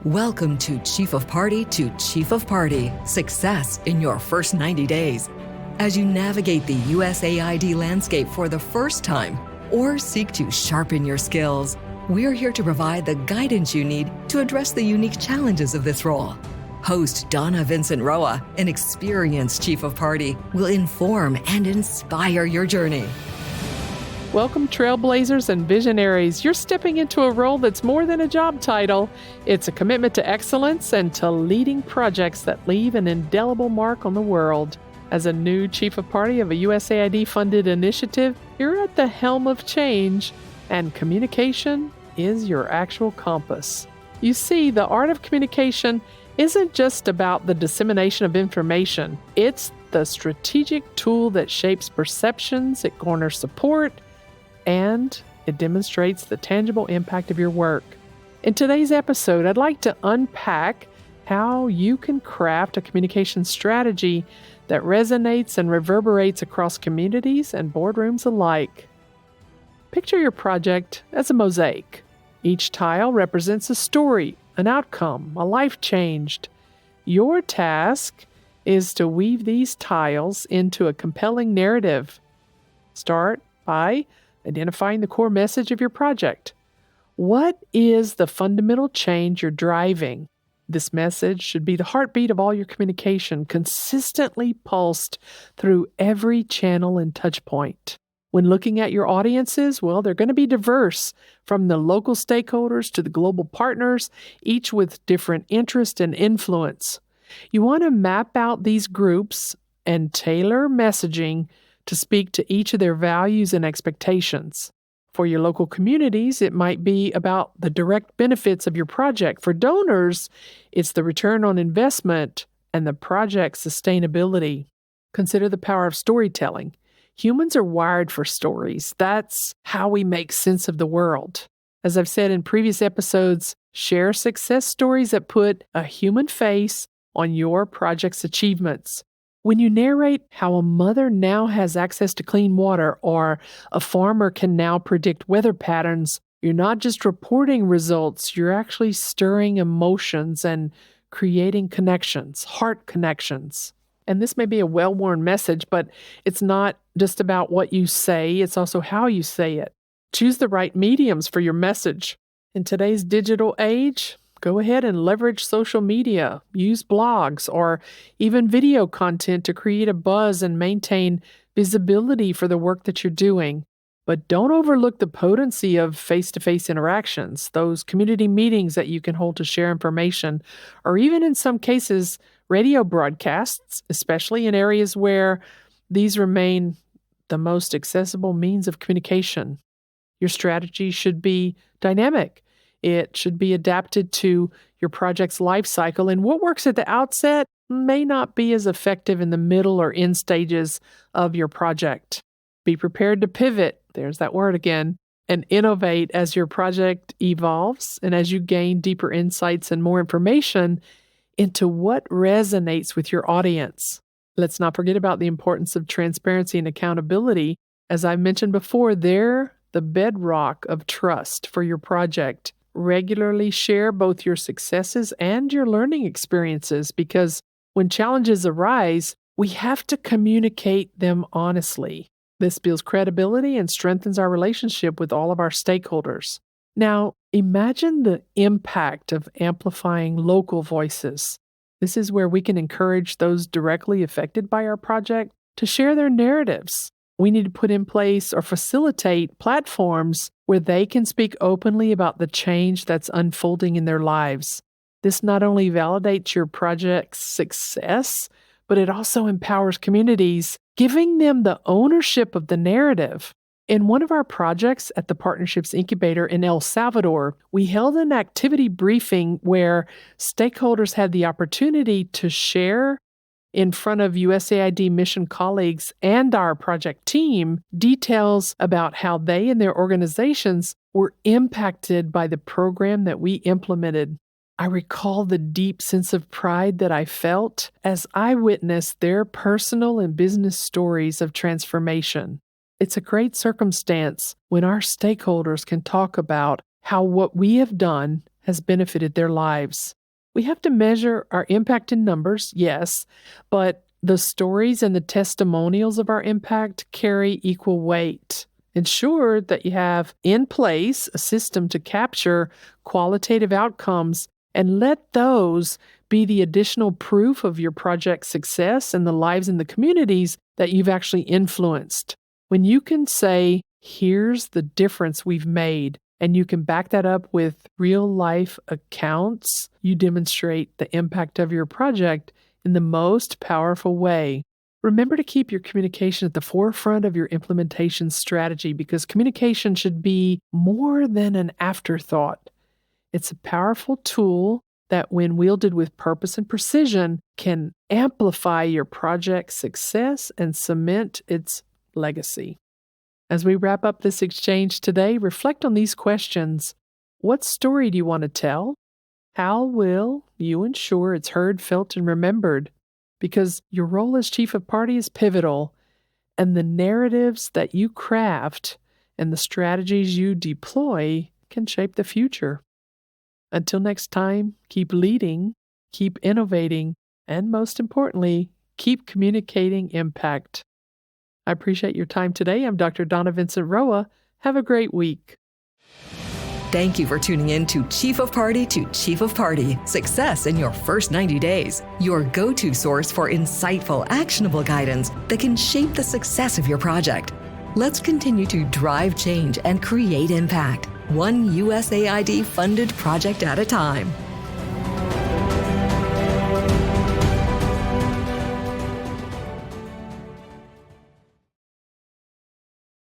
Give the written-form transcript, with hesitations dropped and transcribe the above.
Welcome to Chief of Party to Chief of Party, success in your first 90 days. As you navigate the USAID landscape for the first time or seek to sharpen your skills, we're here to provide the guidance you need to address the unique challenges of this role. Host Donna Vincent Roa, an experienced Chief of Party, will inform and inspire your journey. Welcome, trailblazers and visionaries. You're stepping into a role that's more than a job title. It's a commitment to excellence and to leading projects that leave an indelible mark on the world. As a new Chief of Party of a USAID-funded initiative, you're at the helm of change, and communication is your actual compass. You see, the art of communication isn't just about the dissemination of information. It's the strategic tool that shapes perceptions, it garners support, and it demonstrates the tangible impact of your work. In today's episode, I'd like to unpack how you can craft a communication strategy that resonates and reverberates across communities and boardrooms alike. Picture your project as a mosaic. Each tile represents a story, an outcome, a life changed. Your task is to weave these tiles into a compelling narrative. Start by identifying the core message of your project. What is the fundamental change you're driving? This message should be the heartbeat of all your communication, consistently pulsed through every channel and touchpoint. When looking at your audiences, well, they're going to be diverse, from the local stakeholders to the global partners, each with different interest and influence. You want to map out these groups and tailor messaging to speak to each of their values and expectations. For your local communities, it might be about the direct benefits of your project. For donors, it's the return on investment and the project's sustainability. Consider the power of storytelling. Humans are wired for stories. That's how we make sense of the world. As I've said in previous episodes, share success stories that put a human face on your project's achievements. When you narrate how a mother now has access to clean water or a farmer can now predict weather patterns, you're not just reporting results, you're actually stirring emotions and creating connections, heart connections. And this may be a well-worn message, but it's not just about what you say, it's also how you say it. Choose the right mediums for your message. In today's digital age, go ahead and leverage social media, use blogs, or even video content to create a buzz and maintain visibility for the work that you're doing. But don't overlook the potency of face-to-face interactions, those community meetings that you can hold to share information, or even in some cases, radio broadcasts, especially in areas where these remain the most accessible means of communication. Your strategy should be dynamic. It should be adapted to your project's life cycle, and what works at the outset may not be as effective in the middle or end stages of your project. Be prepared to pivot, there's that word again, and innovate as your project evolves and as you gain deeper insights and more information into what resonates with your audience. Let's not forget about the importance of transparency and accountability. As I mentioned before, they're the bedrock of trust for your project. Regularly share both your successes and your learning experiences, because when challenges arise, we have to communicate them honestly. This builds credibility and strengthens our relationship with all of our stakeholders. Now, imagine the impact of amplifying local voices. This is where we can encourage those directly affected by our project to share their narratives. We need to put in place or facilitate platforms where they can speak openly about the change that's unfolding in their lives. This not only validates your project's success, but it also empowers communities, giving them the ownership of the narrative. In one of our projects at the Partnerships Incubator in El Salvador, we held an activity briefing where stakeholders had the opportunity to share in front of USAID mission colleagues and our project team details about how they and their organizations were impacted by the program that we implemented. I recall the deep sense of pride that I felt as I witnessed their personal and business stories of transformation. It's a great circumstance when our stakeholders can talk about how what we have done has benefited their lives. We have to measure our impact in numbers, yes, but the stories and the testimonials of our impact carry equal weight. Ensure that you have in place a system to capture qualitative outcomes and let those be the additional proof of your project's success and the lives in the communities that you've actually influenced. When you can say, here's the difference we've made, and you can back that up with real-life accounts, you demonstrate the impact of your project in the most powerful way. Remember to keep your communication at the forefront of your implementation strategy because communication should be more than an afterthought. It's a powerful tool that, when wielded with purpose and precision, can amplify your project's success and cement its legacy. As we wrap up this exchange today, reflect on these questions. What story do you want to tell? How will you ensure it's heard, felt, and remembered? Because your role as chief of party is pivotal, and the narratives that you craft and the strategies you deploy can shape the future. Until next time, keep leading, keep innovating, and most importantly, keep communicating impact. I appreciate your time today. I'm Dr. Donna Vincent Roa. Have a great week. Thank you for tuning in to Chief of Party to Chief of Party, Success in Your First 90 Days, your go-to source for insightful, actionable guidance that can shape the success of your project. Let's continue to drive change and create impact, one USAID-funded project at a time.